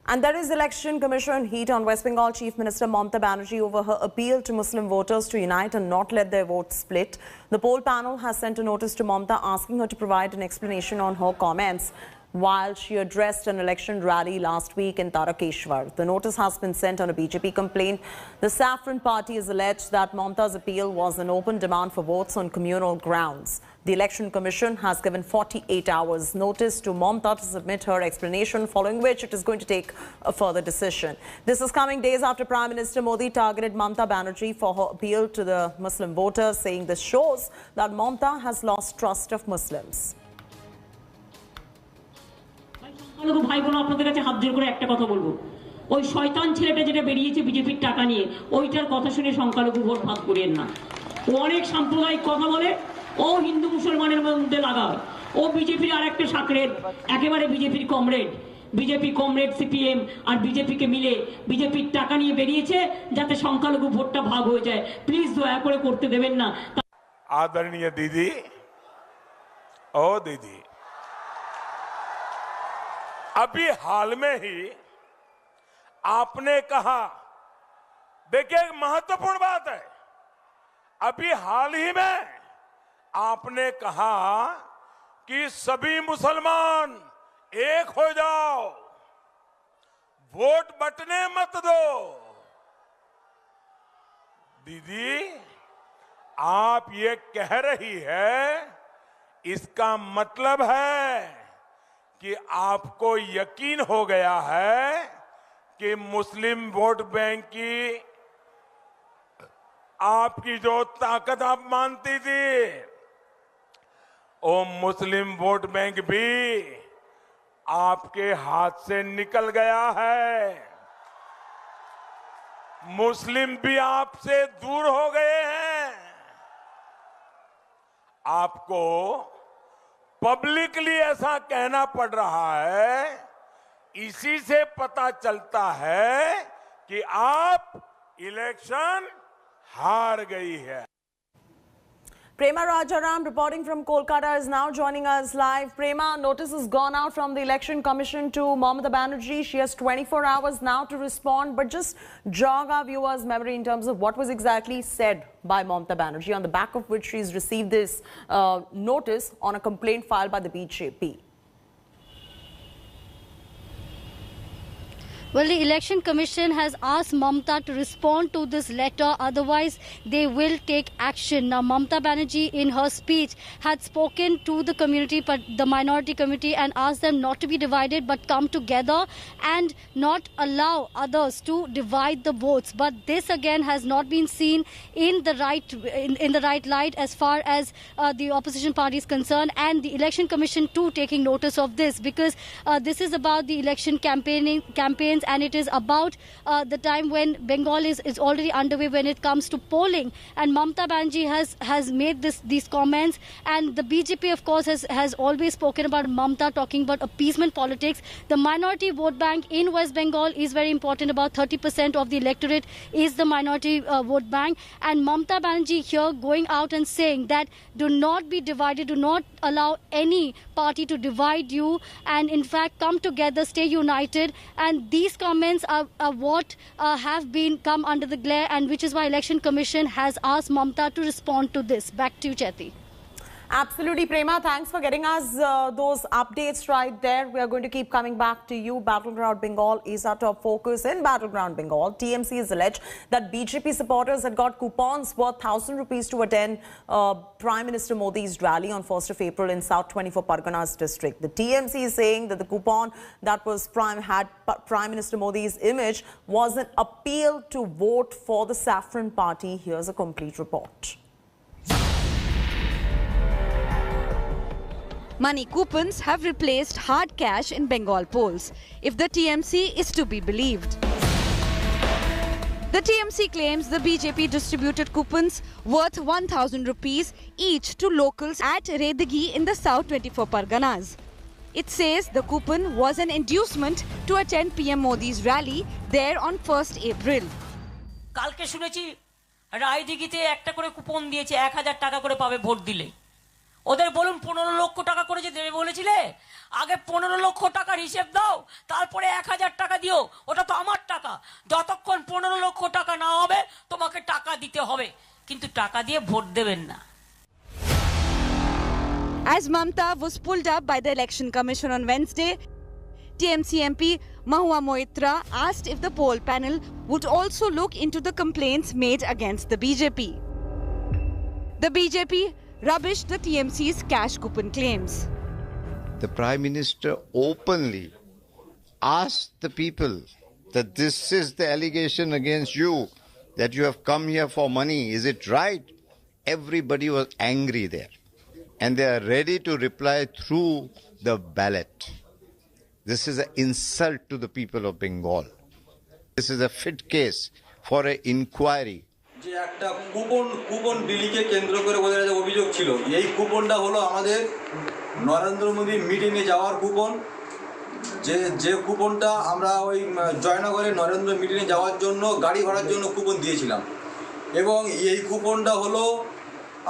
And there is election commission heat on West Bengal Chief Minister Mamata Banerjee over her appeal to Muslim voters to unite and not let their votes split. The poll panel has sent a notice to Mamata asking her to provide an explanation on her comments while she addressed an election rally last week in Tarakeshwar. The notice has been sent on a BJP complaint. The Saffron Party has alleged that Mamata's appeal was an open demand for votes on communal grounds. The Election Commission has given 48 hours notice to Mamata to submit her explanation, following which it is going to take a further decision. This is coming days after Prime Minister Modi targeted Mamata Banerjee for her appeal to the Muslim voters, saying this shows that Mamata has lost trust of Muslims. ভাই বোন আপনাদের কাছে হাত জোড় করে একটা কথা বলবো, ওই শয়তান ছেলেটা যেটা বেরিয়েছে বিজেপির টাকা নিয়ে, ওইটার কথা শুনে সংখ্যালঘু ভোট ভাগ করিয়েন না। ও অনেক সাম্প্রদায়িক কথা বলে, ও হিন্দু মুসলমানের মধ্যে লাগায়, ও বিজেপির আরেকটা শাখের একেবারে বিজেপির কমরেড। বিজেপি কমরেড সিপিএম আর বিজেপিকে মিলে বিজেপির টাকা নিয়ে বেরিয়েছে যাতে সংখ্যালঘু ভোটটা ভাগ হয়ে যায়। প্লিজ দয়া করে করতে দেবেন না। आदरणीय दीदी, ओ दीदी, अभी हाल में ही आपने कहा, देखिए एक महत्वपूर्ण बात है, अभी हाल ही में आपने कहा कि सभी मुसलमान एक हो जाओ, वोट बंटने मत दो। दीदी, आप ये कह रही है, इसका मतलब है कि आपको यकीन हो गया है कि मुस्लिम वोट बैंक की आपकी जो ताकत आप मानती थी, वो मुस्लिम वोट बैंक भी आपके हाथ से निकल गया है। मुस्लिम भी आपसे दूर हो गए हैं। आपको पब्लिकली ऐसा कहना पड़ रहा है, इसी से पता चलता है कि आप इलेक्शन हार गई है। Prema Rajaram reporting from Kolkata is now joining us live. Prema, notice has gone out from the Election Commission to Mamata Banerjee. She has 24 hours now to respond, but just jog our viewers' memory in terms of what was exactly said by Mamata Banerjee, on the back of which she's received this notice on a complaint filed by the BJP. Well, the Election Commission has asked Mamata to respond to this letter, otherwise they will take action. Now, Mamata Banerjee in her speech had spoken to the community, but the minority community, and asked them not to be divided but come together and not allow others to divide the votes. But this again has not been seen in the right light as far as the opposition party is concerned, and the Election Commission too taking notice of this, because this is about the election campaigns, and it is about the time when Bengal is already underway when it comes to polling. And Mamata Banerjee has made these comments, and the BJP of course has always spoken about Mamata talking about appeasement politics. The minority vote bank in West Bengal is very important. About 30% of the electorate is the minority vote bank, and Mamata Banerjee here going out and saying that do not be divided, do not allow any party to divide you, and in fact come together, stay united. And these comments are what have been come under the glare, and which is why Election Commission has asked Mamata to respond to this. Back to you, Chetty. Absolutely, Prema. Thanks for getting us those updates right there. We are going to keep coming back to you. Battleground Bengal is our top focus. In Battleground Bengal, TMC has alleged that BJP supporters had got coupons worth 1,000 rupees to attend Prime Minister Modi's rally on 1st of April in South 24 Parganas district. The TMC is saying that the coupon that was had Prime Minister Modi's image was an appeal to vote for the Saffron Party. Here's a complete report. Money coupons have replaced hard cash in Bengal polls, if the TMC is to be believed. The TMC claims the BJP distributed coupons worth 1,000 rupees each to locals at Redegi in the South 24 Parganas. It says the coupon was an inducement to attend PM Modi's rally there on 1st April. কালকে শুনেছি রায়দিঘিতে একটা করে coupon দিয়েছে, 1000 টাকা করে পাবে vote দিলে। ওদের বলুন 15 লক্ষ টাকা করে যে দেবে বলেছিলে, আগে 15 লক্ষ টাকার হিসেব দাও, তারপরে 1000 টাকা দিও, ওটা তো আমার টাকা। যতক্ষণ 15 লক্ষ টাকা না হবে তোমাকে টাকা দিতে হবে, কিন্তু টাকা দিয়ে ভোট দেবেন না। As Mamta was pulled up by the Election Commission on Wednesday, TMC MP Mahua Moitra asked if the poll panel would also look into the complaints made against the BJP. The BJP rubbished the TMC's cash coupon claims. The Prime Minister openly asked the people that this is the allegation against you, that you have come here for money. Is it right? Everybody was angry there. And they are ready to reply through the ballot. This is an insult to the people of Bengal. This is a fit case for an inquiry. যে একটা coupon বিলিকে কেন্দ্র করে ওদের যে অভিযোগ ছিল, এই কুপনটা হলো আমাদের নরেন্দ্র মোদী মিটিংয়ে যাওয়ার কুপন। যে কুপনটা আমরা ওই জয়নগরে নরেন্দ্র মিটিংয়ে যাওয়ার জন্য গাড়ি ভাড়ার জন্য কুপন দিয়েছিলাম, এবং এই কুপনটা হলো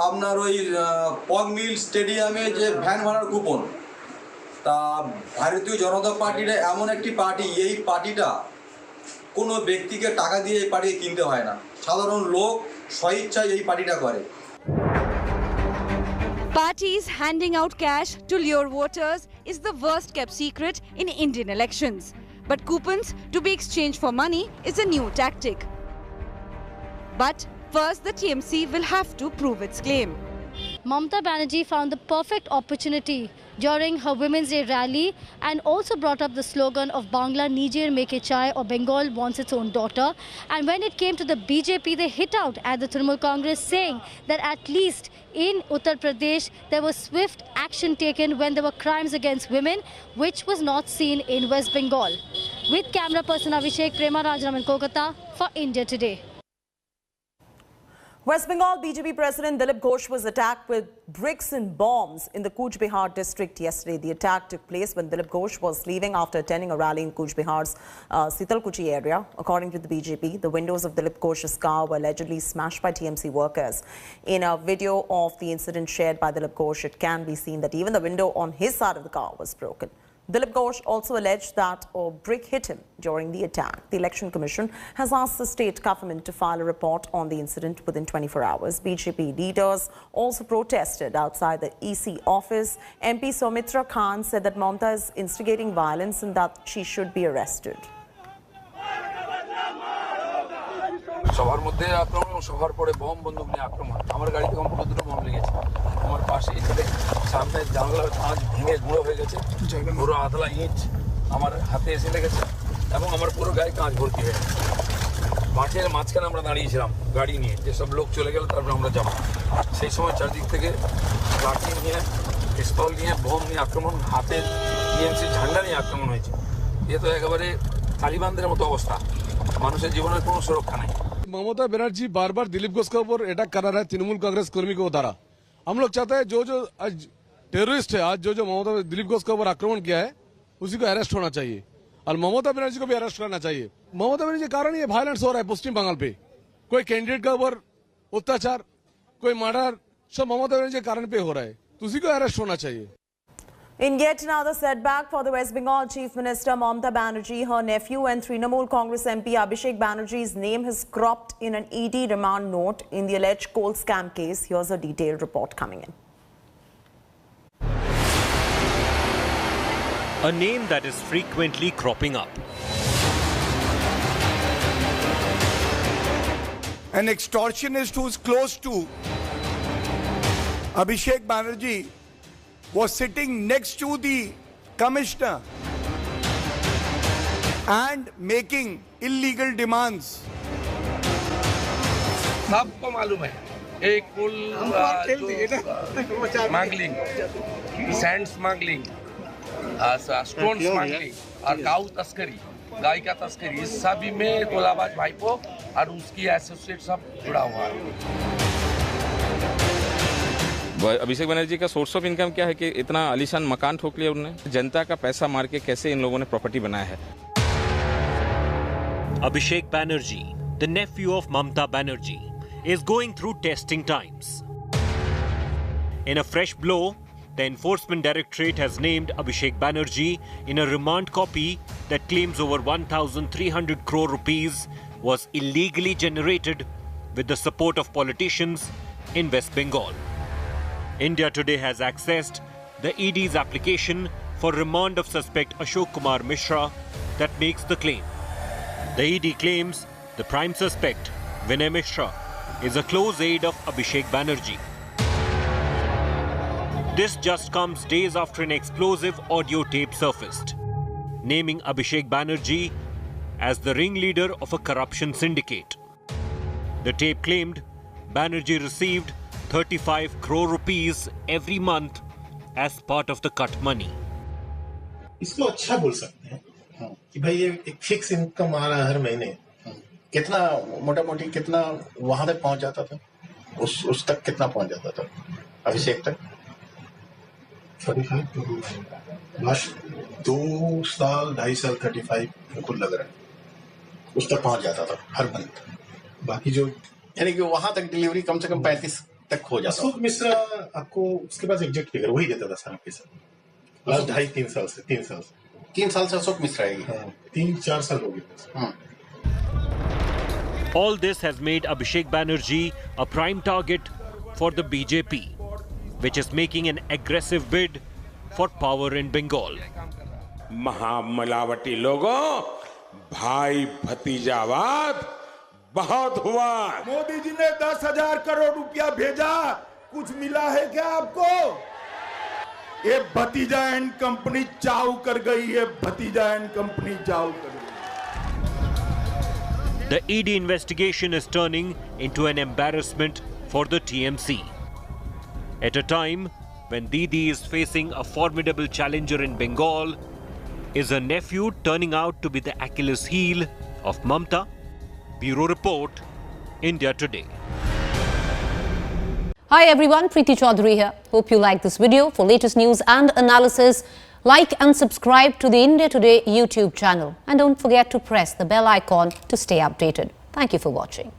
আপনার ওই পগ মিল স্টেডিয়ামে যে ভ্যান ভাড়ার কুপন। তা ভারতীয় জনতা পার্টিটা এমন একটি পার্টি, এই পার্টিটা কোনো ব্যক্তিকে টাকা দিয়ে এই পার্টি কিনতে হয় না, সাধারণ লোক স্বইচ্ছায় এই পার্টিটা করে। Parties handing out cash to lure voters is the worst kept secret in Indian elections. But coupons to be exchanged for money is a new tactic. But first, the TMC will have to prove its claim. Mamta Banerjee found the perfect opportunity during her Women's Day rally and also brought up the slogan of Bangla Nijer Meke Chai, or Bengal wants its own daughter. And when it came to the BJP, they hit out at the Trinamool Congress, saying that at least in Uttar Pradesh there was swift action taken when there were crimes against women, which was not seen in West Bengal. With camera person Abhishek, Prema Rajaraman, Kolkata for India Today. West Bengal BJP President Dilip Ghosh was attacked with bricks and bombs in the Cooch Behar district yesterday. The attack took place when Dilip Ghosh was leaving after attending a rally in Cooch Behar's Sitalkuchi area. According to the BJP, the windows of Dilip Ghosh's car were allegedly smashed by TMC workers. In a video of the incident shared by Dilip Ghosh, it can be seen that even the window on his side of the car was broken. Dilip Ghosh also alleged that a brick hit him during the attack. The Election Commission has asked the state government to file a report on the incident within 24 hours. BJP leaders also protested outside the EC office. MP Soumitra Khan said that Mamta is instigating violence and that she should be arrested. সবার মধ্যে আক্রমণ, সবার পরে bomb বন্দুক নিয়ে আক্রমণ। আমার গাড়িতে কমপক্ষে 2টো বম লেগেছে। আমার পাশে এখানে সামনে জানলার কাঁচ ভেঙে গুঁড়ো হয়ে গেছে, পুরো আধলা ইট আমার হাতে এসে লেগেছে, এবং আমার পুরো গায়ে কাঁচ ভর্তি হয়ে গেছে। মাঠের মাঝখানে আমরা দাঁড়িয়েছিলাম গাড়ি নিয়ে, যেসব লোক চলে গেল তারপর আমরা যাবো। সেই সময় চারদিক থেকে লাঠি নিয়ে, পিস্তল নিয়ে, বম নিয়ে আক্রমণ, হাতে টিএমসি ঝান্ডা নিয়ে আক্রমণ হয়েছে। এ তো একেবারে তালিবানদের মতো অবস্থা, মানুষের জীবনের কোনো সুরক্ষা নাই। ममता बनर्जी बार बार दिलीप घोष के ऊपर अटैक कर रहा है तृणमूल कांग्रेस कर्मी को द्वारा। हम लोग चाहते हैं जो आज टेररिस्ट है, आज जो ममता दिलीप घोष के ऊपर आक्रमण किया है उसी को अरेस्ट होना चाहिए, और ममता बनर्जी को भी अरेस्ट करना चाहिए। ममता बनर्जी के कारण ये वायलेंस हो रहा है पश्चिम बंगाल पे, कोई कैंडिडेट के ऊपर अत्याचार, कोई मर्डर, सब ममता बनर्जी के कारण पे हो रहा है, तो उसी को अरेस्ट होना चाहिए। In yet another setback for the West Bengal Chief Minister Mamta Banerjee, her nephew and Trinamool Congress MP Abhishek Banerjee's name has cropped in an ED remand note in the alleged coal scam case. Here's a detailed report coming in. A name that is frequently cropping up. An extortionist who's close to Abhishek Banerjee was sitting next to the commissioner and making illegal demands. सबको मालूम है एक कुल smuggling, sand smuggling, stone smuggling और काऊ तस्करी, गाय का तस्करी, इस सभी में गोलाबाज भाईपो और उसकी एसोसिएट सब जुड़ा हुआ है। अभिषेक बनर्जी का सोर्स ऑफ इनकम क्या है कि इतना आलीशान मकान ठोक लिया उन्होंने, जनता का पैसा मार के कैसे इन लोगों ने प्रॉपर्टी बनाया है। Abhishek Banerjee, the nephew of Mamta Banerjee, is going through testing times. In a fresh blow, the Enforcement Directorate has named Abhishek Banerjee in a remand copy that claims over 1,300 crore rupees was illegally generated with the support of politicians in West Bengal. India Today has accessed the ED's application for remand of suspect Ashok Kumar Mishra that makes the claim. The ED claims the prime suspect, Vinay Mishra, is a close aide of Abhishek Banerjee. This just comes days after an explosive audio tape surfaced, naming Abhishek Banerjee as the ringleader of a corruption syndicate. The tape claimed Banerjee received 35 crore rupees every month as part of the cut money. इसको अच्छा बोल सकते हैं कि भाई ये एक fix income आ रहा है हर महीने, कितना मोटा मोटी कितना वहां तक पहुंच जाता था, उस तक कितना पहुंच जाता था अभिषेक तक 35 लास्ट 2 साल 2.5 साल 35 मुझको लग रहा है उस तक पहुंच जाता था हर मंथ। बाकी जो यानी कि वहां तक डिलीवरी कम से कम 35 तक हो जाता। अशोक मिश्रा आपको उसके पास एग्जैक्ट फिगर वही देता था सारा पैसा लास्ट 2.5-3 साल से 3 साल से अशोक मिश्रा है 3-4 साल हो गए। All this has made Abhishek Banerjee a prime target for the BJP, which is making an aggressive bid for power in Bengal. महामिलावटी लोगों, भाई भतीजावाद बहुत हुआ। मोदी जी ने 10,000 करोड़ रुपया भेजा, कुछ मिला है क्या आपको? ये भतीजा एंड कंपनी चाव कर गई है, भतीजा एंड कंपनी चाव कर गई। The ED investigation is turning into an embarrassment for the TMC. At a time when Didi is facing a formidable challenger in Bengal, is her nephew turning out to be the Achilles heel of Mamta? Bureau Report, India Today. Hi everyone, Preeti Chaudhary here. Hope you like this video. For latest news and analysis, like and subscribe to the India Today YouTube channel. And don't forget to press the bell icon to stay updated. Thank you for watching.